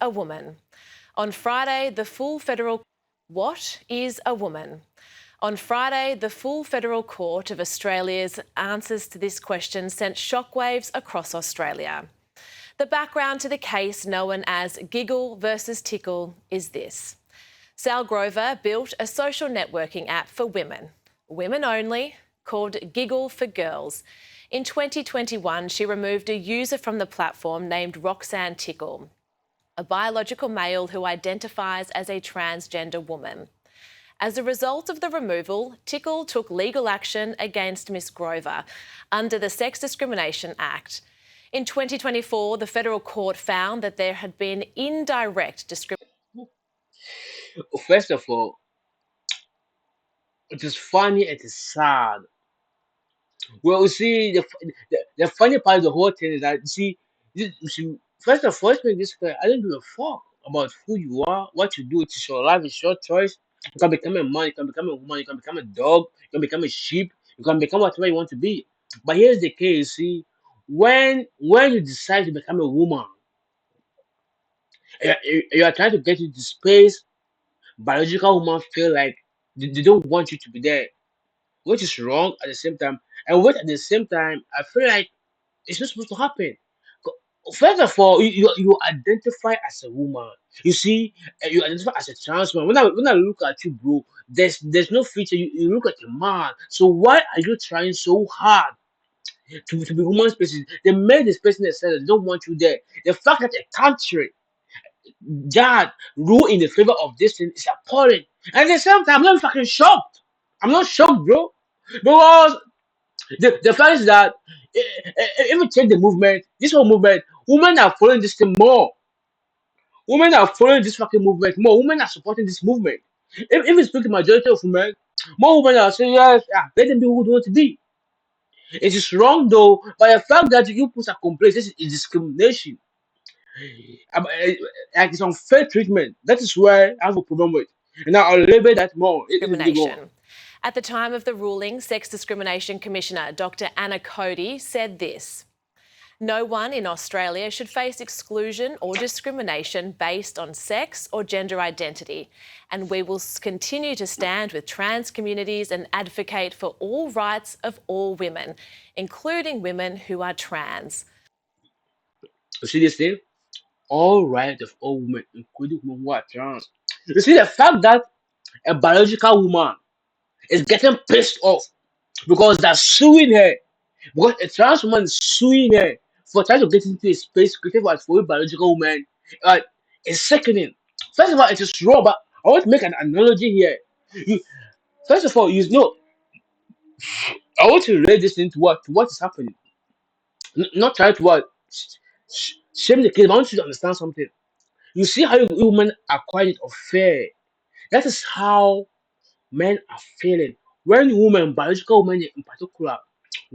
A woman. On Friday, the full federal... What is a woman? On Friday, the full Federal Court of Australia's answers to this question sent shockwaves across Australia. The background to the case known as Giggle versus Tickle is this. Sal Grover built a social networking app for women only, called Giggle for Girls. In 2021, she removed a user from the platform named Roxanne Tickle, a biological male who identifies as a transgender woman. As a result of the removal, Tickle took legal action against Miss Grover under the Sex Discrimination Act. In 2024, the federal court found that there had been indirect discrimination. First of all, it is funny, it is sad. Well, you see, the funny part of the whole thing is that, you see, first and first, make this clear, I don't give a fuck about who you are, what you do. It's your life, it's your choice. You can become a man, you can become a woman, you can become a dog, you can become a sheep, you can become whatever you want to be. But here's the case, see, when you decide to become a woman, you are trying to get into space, biological women feel like they don't want you to be there, which is wrong at the same time. And which at the same time, I feel like it's not supposed to happen. First of all, you identify as a woman. You see, you identify as a trans man. When I look at you, bro, there's no feature. You look like a man. So why are you trying so hard to be woman spaces? They made this person that said they don't want you there. The fact that a country that rule in the favor of this thing is appalling. And at the same time, I'm not fucking shocked. I'm not shocked, bro, because the fact is that if you take the movement, this whole movement, women are following this thing more. Women are following this fucking movement more. Women are supporting this movement. If you speak to majority of women, more women are saying yes, yeah, let them be who they want to be. It is wrong though, by the fact that you put a complaint, this is discrimination. Like it's unfair treatment. That is where I have a problem with. And now I'll label that more. If you go on. At the time of the ruling, Sex Discrimination Commissioner Dr. Anna Cody said this. No one in Australia should face exclusion or discrimination based on sex or gender identity, and we will continue to stand with trans communities and advocate for all rights of all women, including women who are trans. You see this thing? All right of all women, including women who are trans. You see the fact that a biological woman is getting pissed off because they're suing her. Because a trans woman is suing her for trying to get into a space created for a biological woman. Uh, it's sickening. First of all, it is wrong, but I want to make an analogy here. You, first of all, you know, I want to relate this into what is happening. Not try to what shame the kid. I want you to understand something. You see how women are quiet or fair. That is how men are feeling. When women, biological women in particular,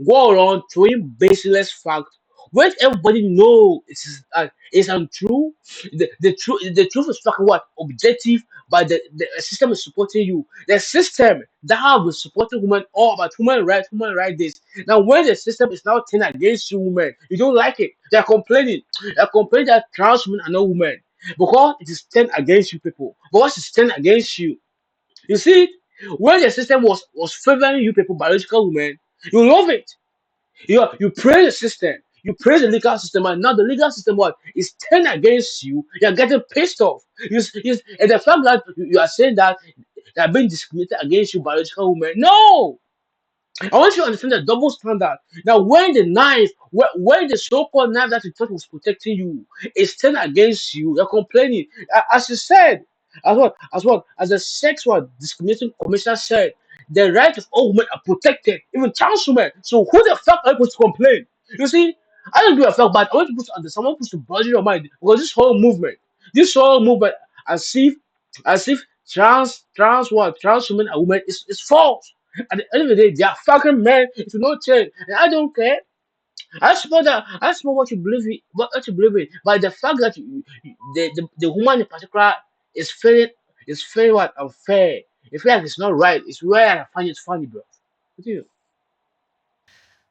go around throwing baseless facts, when everybody know it's untrue, the truth is fucking what objective, but the system is supporting you. The system that have been supporting women all about human right this. Now when the system is now turning against you, women, you don't like it. They're complaining. They're complaining that trans women are not women because it is turned against you people. But what is turned against you? You see, when the system was favoring you people, biological women, you love it. You praise the system, you praise the legal system, and now the legal system what is turned against you. You're getting pissed off. And the fact that you are saying that they are being discriminated against you, biological women. No, I want you to understand the double standard. Now, when the knife, when the so-called knife that you thought was protecting you is turned against you, you're complaining. As you said, as the sexual discrimination commissioner said, the rights of all women are protected, even trans women. So who the fuck are you supposed to complain? You see, I don't give a fuck, but I want you to understand. I want you to budget your mind because this whole movement, as if trans women and women is false. At the end of the day, they are fucking men. It will not change. And I don't care. I support that. I support what you believe in, what you believe in. But the fact that the woman in particular is very what unfair. It's like it's not right. It's where I find it funny, bro. What do you?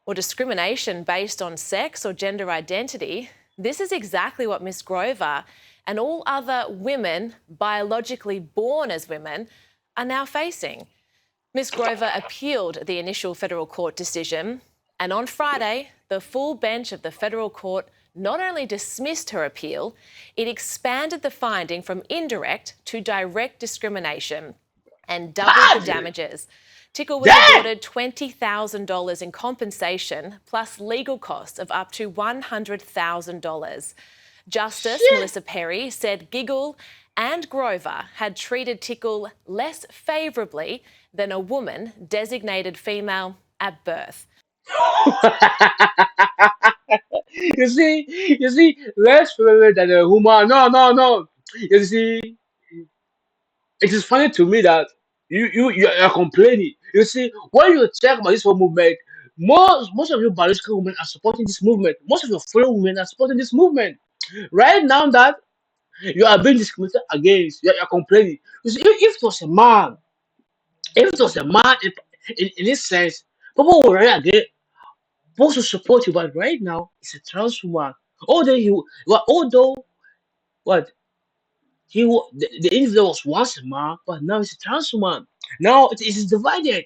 Or discrimination based on sex or gender identity, this is exactly what Miss Grover and all other women biologically born as women are now facing. Ms. Grover appealed the initial federal court decision, and on Friday, the full bench of the federal court not only dismissed her appeal, it expanded the finding from indirect to direct discrimination and doubled the Bad! damages. Tickle was Damn! awarded $20,000 in compensation plus legal costs of up to $100,000. Justice Shit! Melissa Perry said Giggle and Grover had treated Tickle less favourably than a woman designated female at birth. you see, less favorite than a woman. No, no, no. You see, it is funny to me that you're complaining. You see, when you check about this whole movement, most of your biological women are supporting this movement. Most of your fellow women are supporting this movement. Right now that you are being discriminated against, you're complaining. You see, if it was a man, if it was a man in this sense, people would really again supposed to support you, but right now it's a trans woman. Although although what the individual was once a man, but now it's a trans woman. Now it is divided.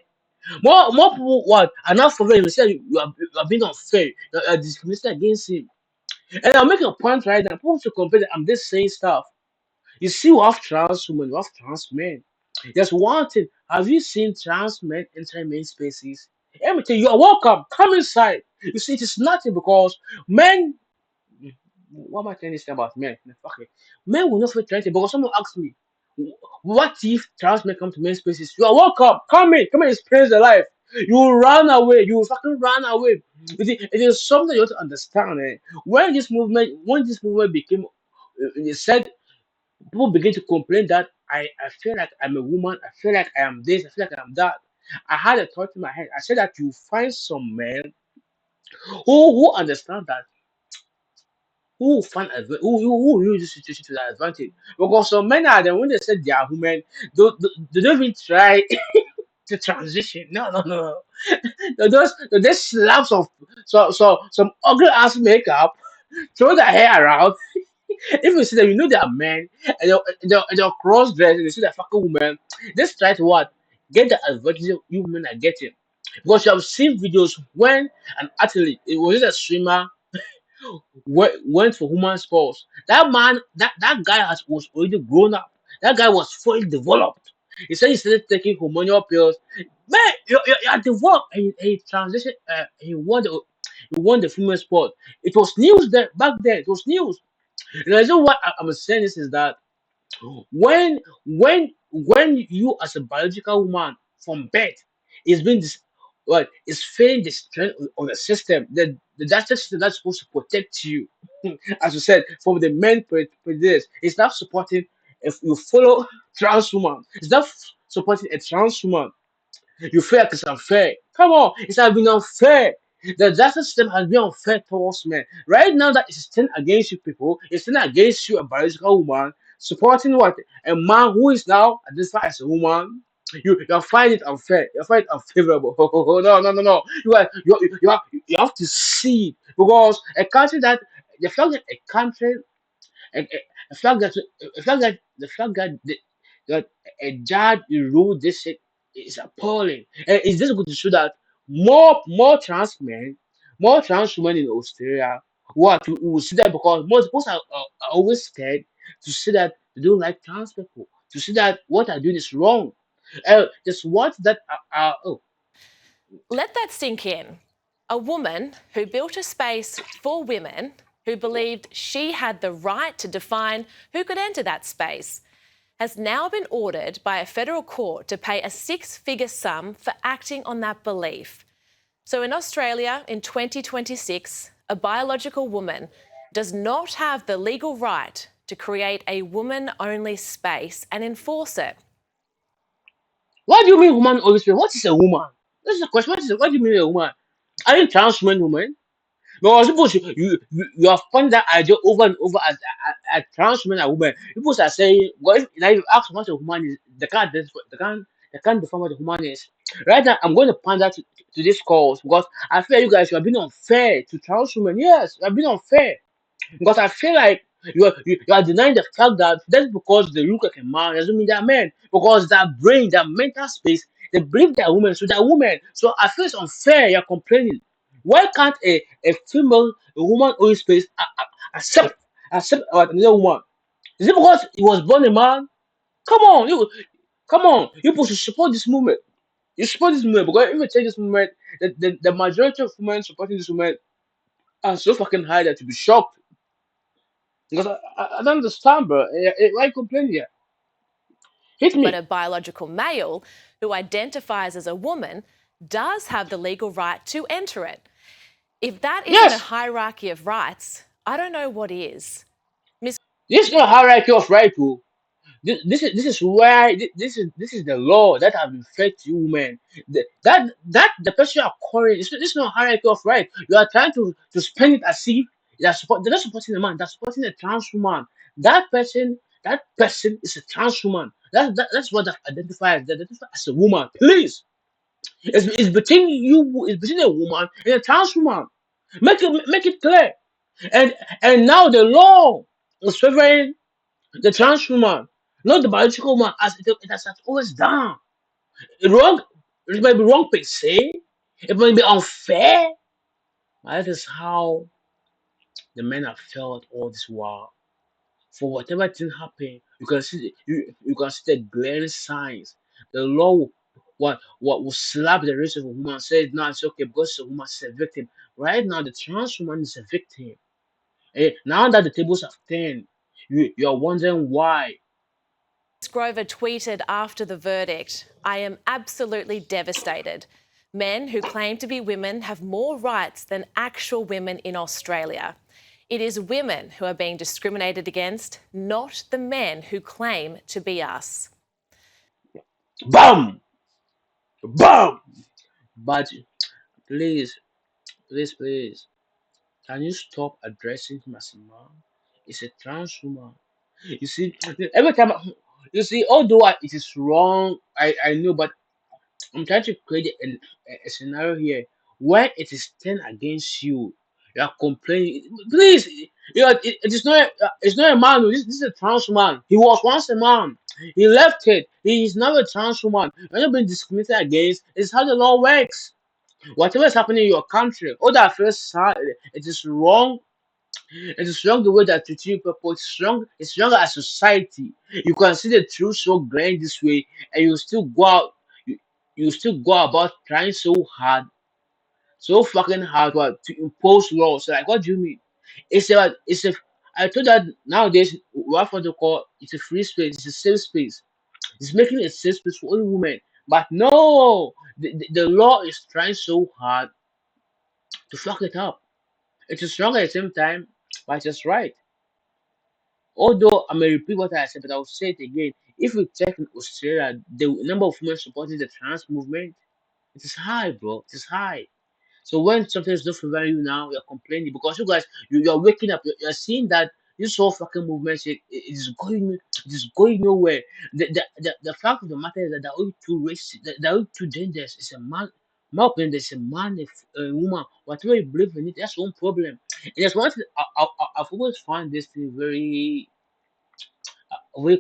More people what are now for him. Say you are being unfair. You are discriminating against him. And I'm making a point right now. People to complain that I'm just saying stuff. You see, we have trans women, we have trans men. There's one thing. Have you seen trans men enter main spaces? Let me tell you, you are welcome. Come inside. You see, it is nothing because men. What am I trying to say about men? No, fuck it. Men will not feel threatened because someone asked me, what if trans men come to main spaces? You are welcome. Come in, experience the life. You will run away. You will fucking run away. It is something you have to understand. When this movement became, it said people begin to complain that I feel like I'm a woman. I feel like I am this. I feel like I'm that. I had a thought in my head. I said that you find some men who understand that who use this situation to their advantage. Because some men are then when they say they are women, they don't even try to transition. No, no, no, no. They just slap some ugly ass makeup, throw their hair around. If you see them, you know they are men, and they're cross dressed, and you see that fucking woman. Just try to what get the advantage you women are getting. Because you have seen videos when an athlete, it was just a swimmer went for human sports. That man, that guy was already grown up. That guy was fully developed. He said he started taking hormonal pills. Man, you're developed, and he transitioned. He won the female sport. It was news then back then. It was news. And the reason why I'm saying this is that when you as a biological woman from birth is being is failing the strength on the system, the justice system that's supposed to protect you, as you said, from the men predators, it's not supporting. If you follow trans woman, it's not supporting a trans woman. You feel like it's unfair. Come on, it's not been unfair. The justice system has been unfair towards men. Right now, that is standing against you people. It's standing against you, a biological woman, supporting what? A man who is now identified as a woman. You find it unfair. You find it unfavorable. No, no, no, no. You have to see it because a country that the fact that a country and the fact that that a judge ruled this shit is appalling. And it's just going to show that more trans men, more trans women in Australia, what we will see that because most people are always scared to see that they don't like trans people, to see that what they're doing is wrong. Just what that oh, Let that sink in. A woman who built a space for women who believed she had the right to define who could enter that space has now been ordered by a federal court to pay a six-figure sum for acting on that belief. So in Australia in 2026, a biological woman does not have the legal right to create a woman-only space and enforce it. what do you mean woman always? What is a woman? This is the question. What do you mean a woman? Are you trans woman? No, suppose you have found that idea over and over as trans men and women. People are saying, well, if, now if you ask what a woman is, they can't define what a woman is. Right now, I'm going to point that to this cause because I feel you guys you are being unfair to trans women. Yes, you are being unfair because I feel like You are denying the fact that just because they look like a man doesn't mean they're men. Because that brain, that mental space, they believe they're women, so they're women. So I feel it's unfair. You're complaining. Why can't a female, a woman, own space accept another woman? Is it because he was born a man? Come on, come on. You people should support this movement. You support this movement because if you take this movement, the majority of women supporting this movement are so fucking high that you'll be shocked. Because I don't understand, bro. Why complain here? Hit But me. a biological male who identifies as a woman does have the legal right to enter it. If that isn't a Yes, hierarchy of rights, I don't know what is. this is not hierarchy of right, too. This is why this is the law that have been fed to you, man. That the person you are calling, this is not hierarchy of right. You are trying to spend it as if they're not supporting the man, they're supporting a trans woman. That person is a trans woman. That's what that identifies. They identify as a woman. Please, it's between you. It's between a woman and a trans woman. Make it clear. And now the law is favoring the trans woman, not the biological woman, as it has always done. Wrong, it might be wrong per se, it might be unfair, but that is how the men have felt all this while. For whatever thing happened, you can see the glaring signs. The law what will slap the wrist of a woman and say, no, it's okay because it's a woman, she's a victim. Right now, the trans woman is a victim. Now that the tables have turned, you're wondering why. Grover tweeted after the verdict, "I am absolutely devastated. Men who claim to be women have more rights than actual women in Australia. It is women who are being discriminated against, not the men who claim to be us." Bam! Bam! But please, please, can you stop addressing him as a man? It's a trans woman. You see, every time, you see, although it is wrong, I know, but I'm trying to create a scenario here where it is turned against you. You are complaining. Please, it is not, it's not a man. This is a trans man. He was once a man. He left it. He is now a trans woman. You're not being discriminated against. It's how the law works. Whatever is happening in your country, all that feels sad, it is wrong. It is wrong the way that you treat people. It's wrong. It's wrong as society. You can see the truth so grand this way, and you still go out. You still go about trying so hard, so fucking hard to impose laws. Like, what do you mean? It's a. I told that nowadays we have what they call it's a free space. It's a safe space. It's making a safe space for only women. But no, the law is trying so hard to fuck it up. It is wrong at the same time, but it's right. Although I may repeat what I said, but I'll say it again. If we check in Australia, the number of women supporting the trans movement, it is high, bro. It is high. So when something is not favoring you now, you're complaining because you guys, you're waking up, you're seeing that this whole fucking movement it is going nowhere. The fact of the matter is that there are only two races, there are only two genders. It's a man, my opinion, there's a man, a woman, whatever you believe in it, that's one problem. And there's one thing I've always found this thing very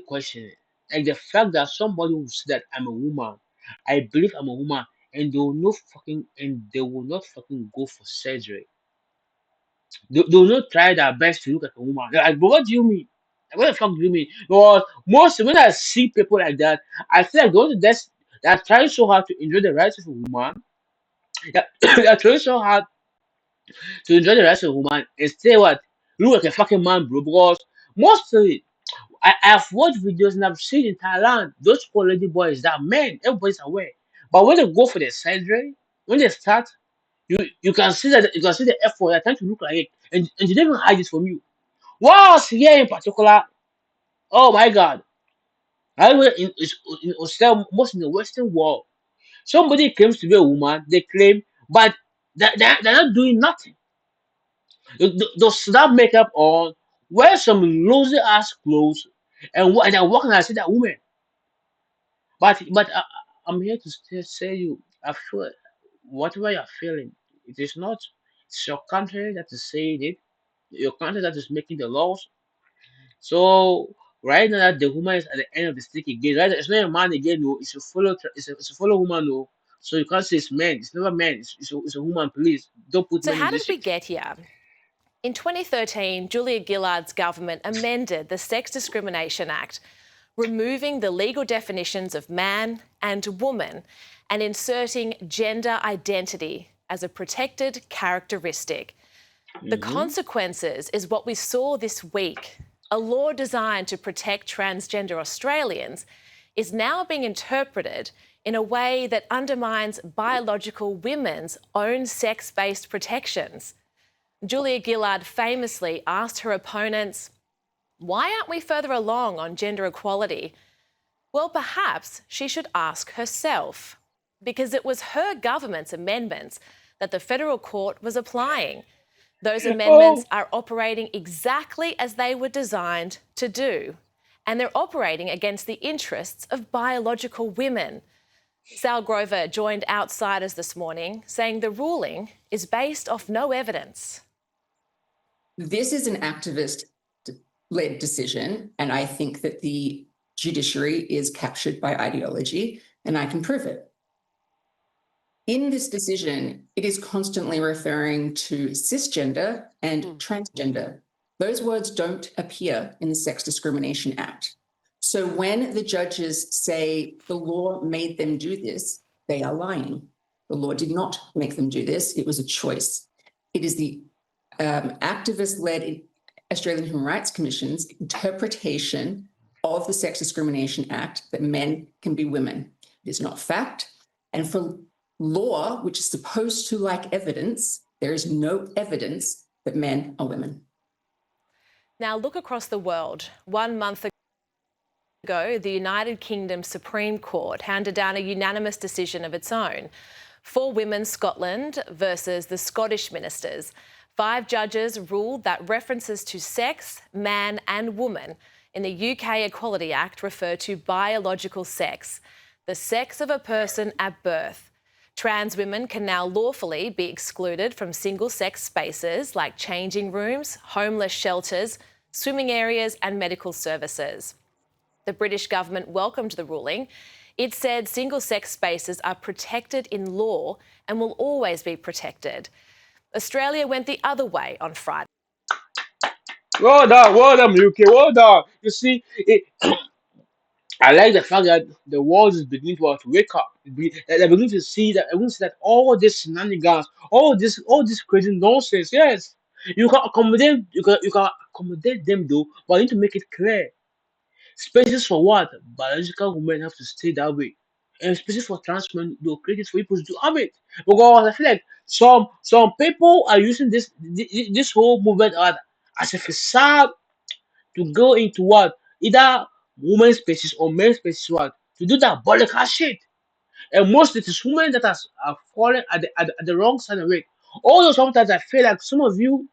questioning. Like the fact that somebody will say that I'm a woman, I believe I'm a woman, and they will not fucking go for surgery. They will not try their best to look like a woman. They're like, but what do you mean? Like, what the fuck do you mean? Because most when I see people like that, I feel like those that are trying so hard to enjoy the rights of a woman, that they're trying so hard to enjoy the rights of a woman, and say what look like a fucking man, bro. Because mostly I've watched videos and I've seen in Thailand, those poor lady boys that men, everybody's aware. But when they go for the surgery, when they start, you can see that you can see the effort, they're trying to look like it, and they don't even hide it from you. Whilst here in particular, oh my god, I know in Australia, most in the Western world, somebody claims to be a woman, they claim, but they're not doing nothing. They'll slap makeup on, wear some lousy ass clothes, and they're walking and I see that woman. But I'm here to still say you. I feel whatever you're feeling, it is not. It's your country that is saying it. Your country that is making the laws. So right now that the woman is at the end of the stick again, right? It's not a man again, no. It's a follow woman, no. So you can't say it's men. It's never men. It's a woman. Please don't put So, men in how this did we shit. get here? In 2013, Julia Gillard's government amended the Sex Discrimination Act, removing the legal definitions of man and woman and inserting gender identity as a protected characteristic. The Mm-hmm. consequences is what we saw this week. A law designed to protect transgender Australians is now being interpreted in a way that undermines biological women's own sex based protections. Julia Gillard famously asked her opponents, "Why aren't we further along on gender equality?" Well, perhaps she should ask herself, because it was her government's amendments that the federal court was applying. Those amendments Oh, are operating exactly as they were designed to do, and they're operating against the interests of biological women. Sal Grover joined Outsiders this morning, saying the ruling is based off no evidence. This is an activist-led decision, and I think that the judiciary is captured by ideology, and I can prove it. In this decision, it is constantly referring to cisgender and transgender. Those words don't appear in the Sex Discrimination Act. So when the judges say the law made them do this, they are lying. The law did not make them do this. It was a choice. It is the activist-led Australian Human Rights Commission's interpretation of the Sex Discrimination Act that men can be women. It is not fact. And for law, which is supposed to like evidence, there is no evidence that men are women. Now look across the world. 1 month ago, the United Kingdom Supreme Court handed down a unanimous decision of its own. For Women Scotland versus the Scottish ministers. 5 judges ruled that references to sex, man and woman in the UK Equality Act refer to biological sex, the sex of a person at birth. Trans women can now lawfully be excluded from single-sex spaces like changing rooms, homeless shelters, swimming areas and medical services. The British government welcomed the ruling. It said single-sex spaces are protected in law and will always be protected. Australia went the other way on Friday. well done, UK, well done. You see, I like the fact that the world is beginning to wake up. They're beginning to see that. Beginning to see that all this shenanigans, all this crazy nonsense. Yes, you can accommodate them though, but you need to make it clear. Spaces for what? Biological women have to stay that way. And spaces for trans men, they'll create it for people to have it. Because I feel like some people are using this whole movement as a facade to go into what? Either women's spaces or men's spaces what? To do that diabolical shit. And most it is women that are falling at the wrong side of it. Although sometimes I feel like some of you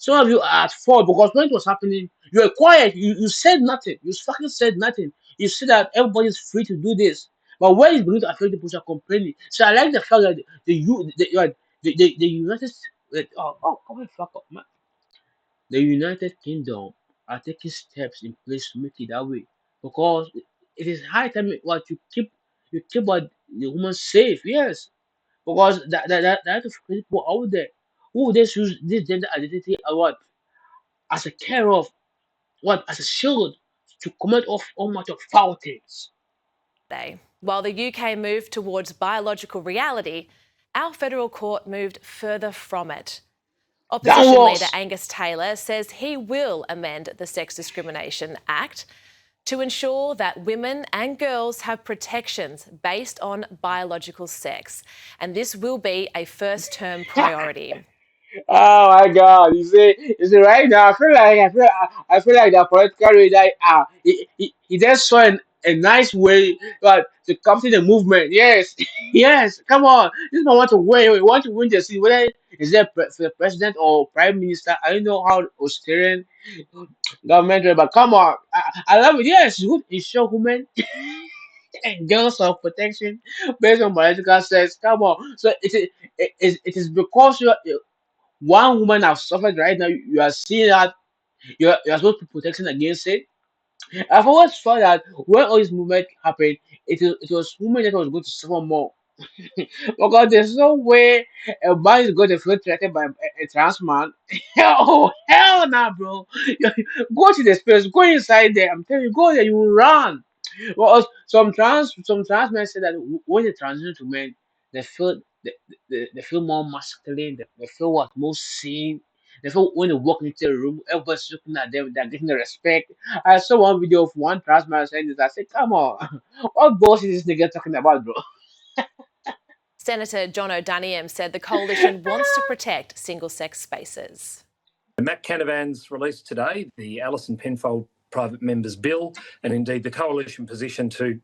are at fault because when it was happening, you were quiet. You said nothing. You fucking said nothing. You said that everybody's free to do this. But when it's beginning to affect the people are complaining. So I like the fact that the United come and fuck up, man. The United Kingdom are taking steps in place to make it that way because it is high time what you keep what the woman safe. Yes, because that of people out there who just use this gender identity as what as a care of what as a shield to commit off all much of foul things. While the UK moved towards biological reality, our federal court moved further from it. That Opposition leader was Angus Taylor says he will amend the Sex Discrimination Act to ensure that women and girls have protections based on biological sex. And this will be a first-term priority. oh my god, you see right now I feel like the political leader he just saw a nice way to capture the movement. Yes, yes, come on. This man want to win the seat, whether is it for the president or prime minister. I don't know how Australian government but come on. I love it. Yes, you would ensure women and girls of protection based on biological sex. Come on. So it is because one woman has suffered right now. You are seeing that You're supposed to be protecting against it. I've always thought that when all this movement happened, it was women that was going to suffer more. Because there's no way a man is going to feel threatened by a trans man. Oh hell nah, bro! Go to the space, go inside there. I'm telling you, go there, you will run. Well, some trans men say that when they transition to men, they feel more masculine. They feel what most seen. They feel when they walk into a room, everybody's looking at them. They're getting the respect. I saw one video of one trans man saying this. I said, "Come on, what boss is this nigga talking about, bro?" Senator John O'Daniel said the coalition wants to protect single-sex spaces. Matt Canavan's released today the Alison Penfold Private Members Bill, and indeed the coalition position to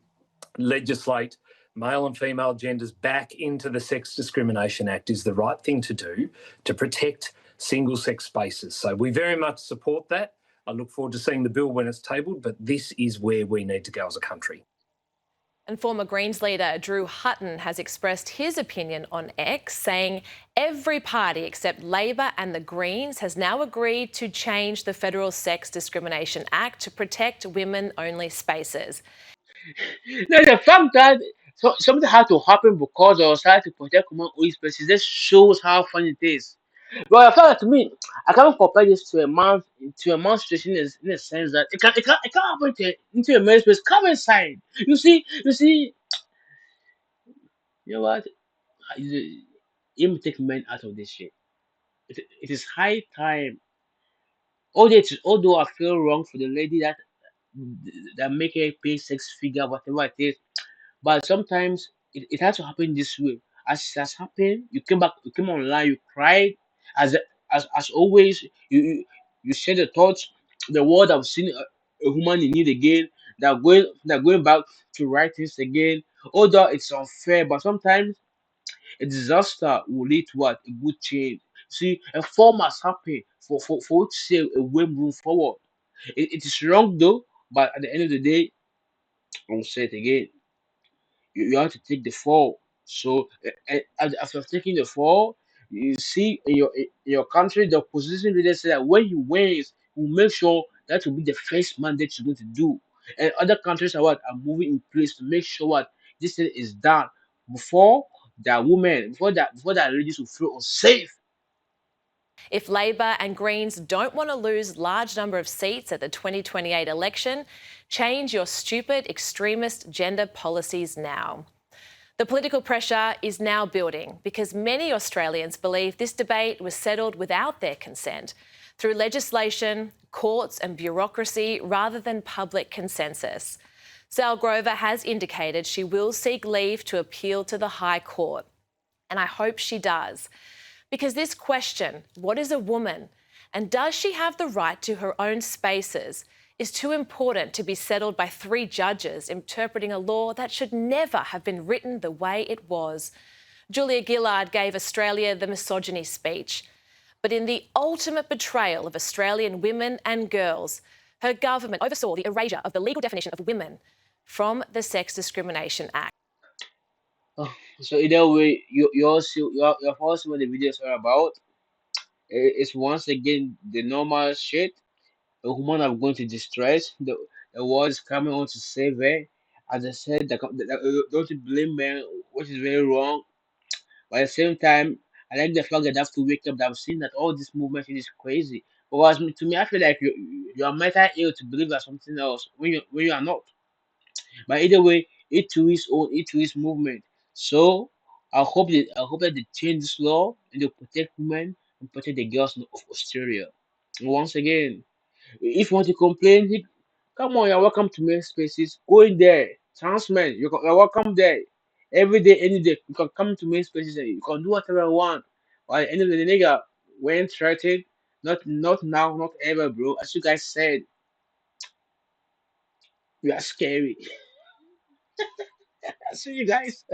legislate male and female genders back into the Sex Discrimination Act is the right thing to do to protect single-sex spaces. So we very much support that. I look forward to seeing the bill when it's tabled, but this is where we need to go as a country. And former Greens leader Drew Hutton has expressed his opinion on X, saying every party except Labor and the Greens has now agreed to change the Federal Sex Discrimination Act to protect women-only spaces. Now the fact that something had to happen because I was trying to protect women with spaces, this shows how funny it is. But I felt like to me, I can't compare this to a man's situation in a sense that it can't happen into a man's space. Come inside. You know what? Even take men out of this shit. It is high time. Although I feel wrong for the lady that make her pay 6 figure, whatever it is. But sometimes it has to happen this way. As it has happened, you came online, you cried, as as always, you share the thoughts. The world have seen a woman in need again. They're going back to right things again. Although it's unfair, but sometimes a disaster will lead to what a good change. See, a fall must happen for it to say a way move forward. It is wrong though, but at the end of the day, I'll say it again, you have to take the fall. So after taking the fall, you see in your country the opposition leaders say that when you win, will make sure that will be the first mandate you're going to do. And other countries are moving in place to make sure what this thing is done before that women before that ladies will feel unsafe. If Labor and Greens don't want to lose large number of seats at the 2028 election, change your stupid extremist gender policies now. The political pressure is now building because many Australians believe this debate was settled without their consent through legislation, courts and bureaucracy rather than public consensus. Sal Grover has indicated she will seek leave to appeal to the High Court, and I hope she does. Because this question, what is a woman and does she have the right to her own spaces, is too important to be settled by 3 judges interpreting a law that should never have been written the way it was. Julia Gillard gave Australia the misogyny speech. But in the ultimate betrayal of Australian women and girls, her government oversaw the erasure of the legal definition of women from the Sex Discrimination Act. Oh, so either way, you have also what the videos are about. It's once again the normal shit. A woman are going to distress. The world is coming on to save her. As I said, don't blame men, which is very wrong. But at the same time, I like the fact that I have to wake up. That I've seen that all this movement is crazy. Because to me, I feel like you are mental ill to believe that something else when you are not. But either way, it to his own, it to his movement. So I hope that they change this law and they protect women and protect the girls of Australia. And once again, if you want to complain, come on, you're welcome to make spaces. Go in there. Chance man, you're welcome there. Every day, any day. You can come to make spaces and you can do whatever you want. But at the end of the day, nigga, when threatened, not now, not ever, bro. As you guys said, you are scary. I see you guys.